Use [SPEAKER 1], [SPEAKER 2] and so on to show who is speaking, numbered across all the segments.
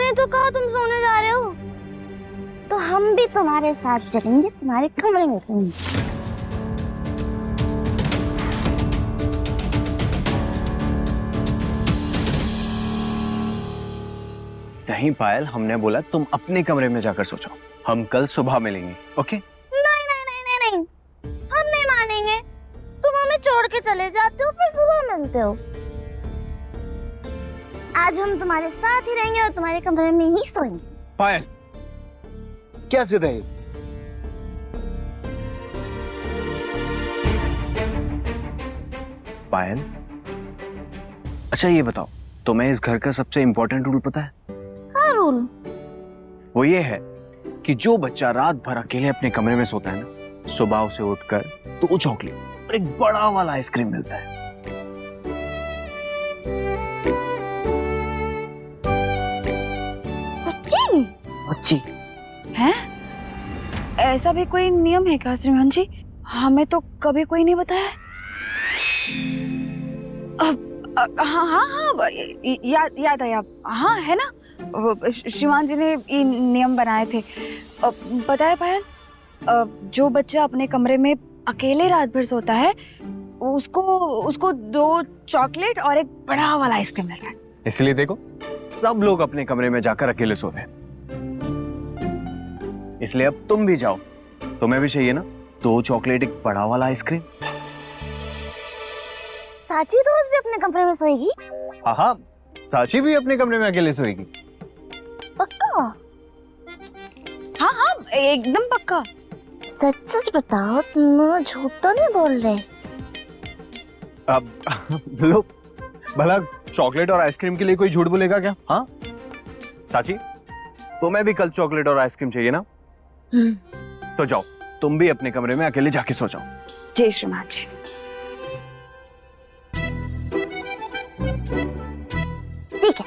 [SPEAKER 1] तुमने तो कहा तुम सोने जा रहे हो, तो हम भी तुम्हारे साथ चलेंगे, तुम्हारे कमरे में सोएंगे।
[SPEAKER 2] नहीं पायल, हमने बोला तुम अपने कमरे में जाकर सो जाओ, हम कल सुबह मिलेंगे। ओके?
[SPEAKER 1] नहीं नहीं नहीं नहीं नहीं, हम नहीं मानेंगे। तुम हमें छोड़ के चले जाते हो, फिर सुबह मिलते हो। आज हम तुम्हारे साथ ही रहेंगे और तुम्हारे कमरे में ही सोएंगे।
[SPEAKER 2] पायल,
[SPEAKER 3] क्या जिद है?
[SPEAKER 2] पायल, अच्छा ये बताओ, तुम्हें इस घर का सबसे इंपॉर्टेंट रूल पता है?
[SPEAKER 1] क्या रूल?
[SPEAKER 2] वो ये है कि जो बच्चा रात भर अकेले अपने कमरे में सोता है ना, सुबह उसे उठकर 2 चॉकलेट और एक बड़ा वाला आइसक्रीम मिलता है।
[SPEAKER 1] सच्ची?
[SPEAKER 2] अच्छी
[SPEAKER 4] है? ऐसा भी कोई नियम है क्या श्रीमान जी? हमें तो कभी कोई नहीं बताया। हाँ हाँ हाँ, याद आया। हाँ है ना, श्रीमान जी ने ये नियम बनाए थे। पता है पायल, जो बच्चा अपने कमरे में अकेले रात भर सोता है, उसको 2 चॉकलेट और एक बड़ा वाला आइसक्रीम मिलता है।
[SPEAKER 2] इसलिए देखो, सब लोग अपने कमरे में जाकर अकेले सो रहे हैं। इसलिए अब तुम भी जाओ, तुम्हें भी चाहिए ना 2 चॉकलेट एक बड़ा वाला आइसक्रीम।
[SPEAKER 1] साची दोस्त भी अपने कमरे में सोएगी?
[SPEAKER 2] हाँ हाँ, साची भी अपने कमरे में अकेले सोएगी।
[SPEAKER 1] पक्का?
[SPEAKER 4] हाँ हाँ, एकदम पक्का।
[SPEAKER 1] सच सच बताओ, तुम झूठ तो नहीं बोल रहे?
[SPEAKER 2] अब लो, भला चॉकलेट और आइसक्रीम के लिए कोई झूठ बोलेगा क्या? हाँ साची, तुम्हें भी कल चॉकलेट और आइसक्रीम चाहिए ना? तो जाओ, तुम भी अपने कमरे में अकेले जाके सो जाओ।
[SPEAKER 4] जय श्रीमान जी।
[SPEAKER 1] ठीक है,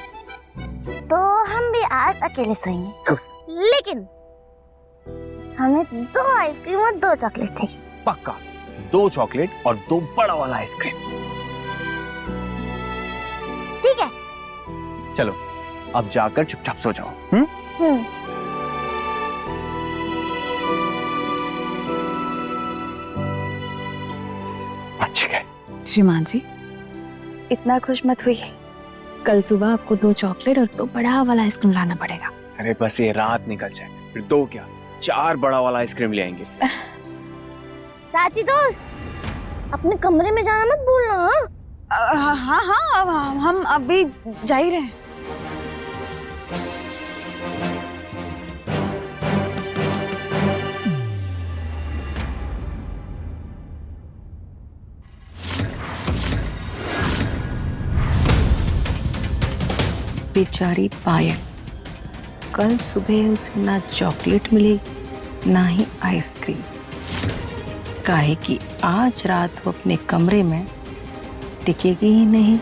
[SPEAKER 1] तो हम भी आज अकेले सोएंगे, लेकिन हमें 2 आइसक्रीम और 2 चॉकलेट चाहिए।
[SPEAKER 2] पक्का 2 चॉकलेट और 2 बड़ा वाला आइसक्रीम।
[SPEAKER 1] ठीक है,
[SPEAKER 2] चलो अब जाकर चुपचाप सो जाओ। अच्छी है।
[SPEAKER 4] श्रीमान जी, इतना खुश मत होइए। कल सुबह आपको 2 चॉकलेट और 2 बड़ा वाला आइसक्रीम लाना पड़ेगा।
[SPEAKER 3] अरे बस ये रात निकल जाए, फिर 2 क्या 4 बड़ा वाला आइसक्रीम ले आएंगे।
[SPEAKER 1] साची दोस्त, अपने कमरे में जाना मत भूलना।
[SPEAKER 4] हाँ हाँ हाँ, हम अभी जा ही रहे हैं।
[SPEAKER 5] बेचारी पायल, कल सुबह उसे ना चॉकलेट मिलेगी ना ही आइसक्रीम, काहे कि आज रात वो अपने कमरे में टिकेगी ही नहीं।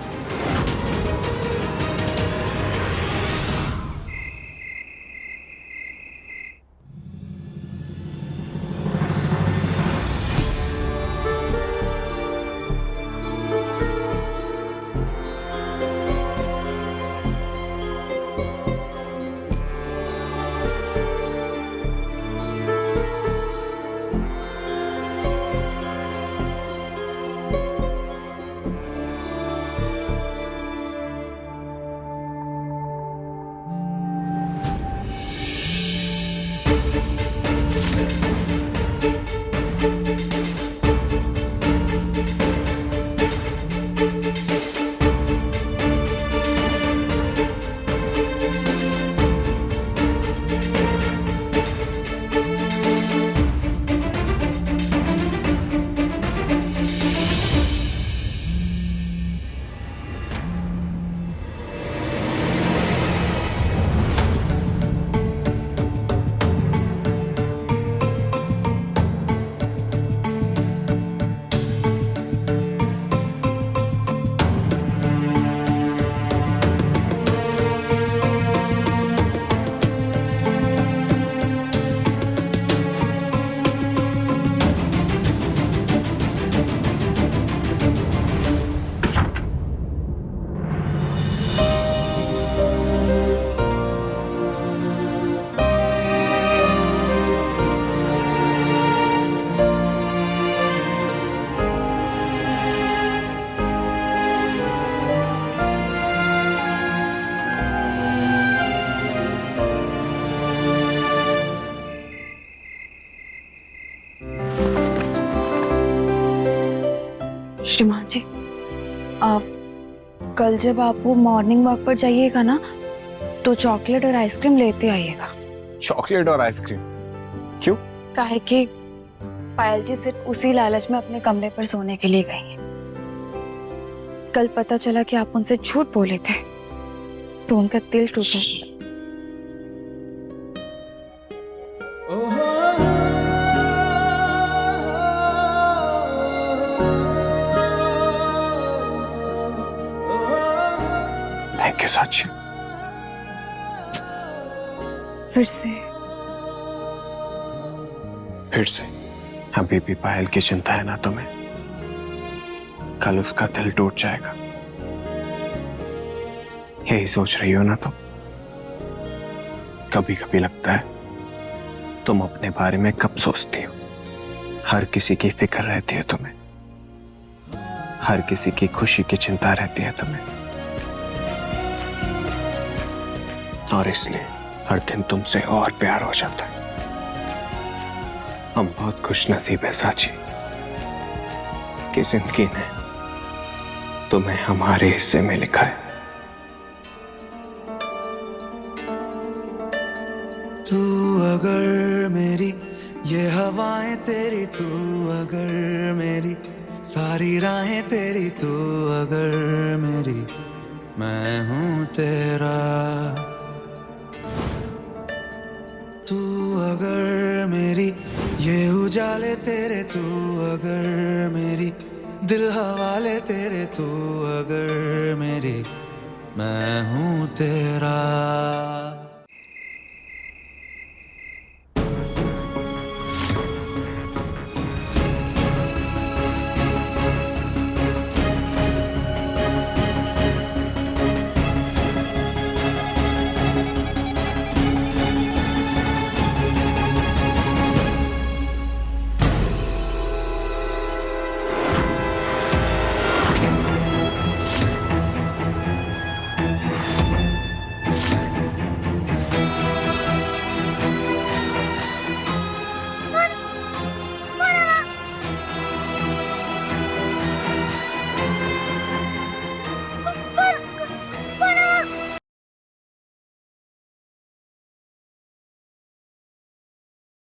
[SPEAKER 4] श्रीमान जी, कल जब आप वो मॉर्निंग वॉक पर जाइएगा ना, तो चॉकलेट और आइसक्रीम लेते आइएगा।
[SPEAKER 2] चॉकलेट और आइसक्रीम क्यों?
[SPEAKER 4] काहे कि पायल जी सिर्फ उसी लालच में अपने कमरे पर सोने के लिए गई हैं। कल पता चला कि आप उनसे झूठ बोले थे, तो उनका दिल टूटा।
[SPEAKER 3] थैंक यू साची। फिर से अभी भी पायल की चिंता है ना तुम्हें? कल उसका दिल टूट जाएगा, यही सोच रही हो ना तुम? कभी कभी लगता है तुम अपने बारे में कब सोचती हो? हर किसी की फिक्र रहती है तुम्हें, हर किसी की खुशी की चिंता रहती है तुम्हें, और इसलिए हर दिन तुमसे और प्यार हो जाता है। हम बहुत खुश नसीब है साची कि जिंदगी ने तुम्हें हमारे हिस्से में लिखा है।
[SPEAKER 6] तू अगर मेरी ये हवाएं तेरी, तू अगर मेरी सारी राहें तेरी, तू अगर मेरी मैं हूं तेरा। तू अगर मेरी ये उजाले तेरे, तू अगर मेरी दिल हवाले तेरे, तू अगर मेरी मैं हूं तेरा।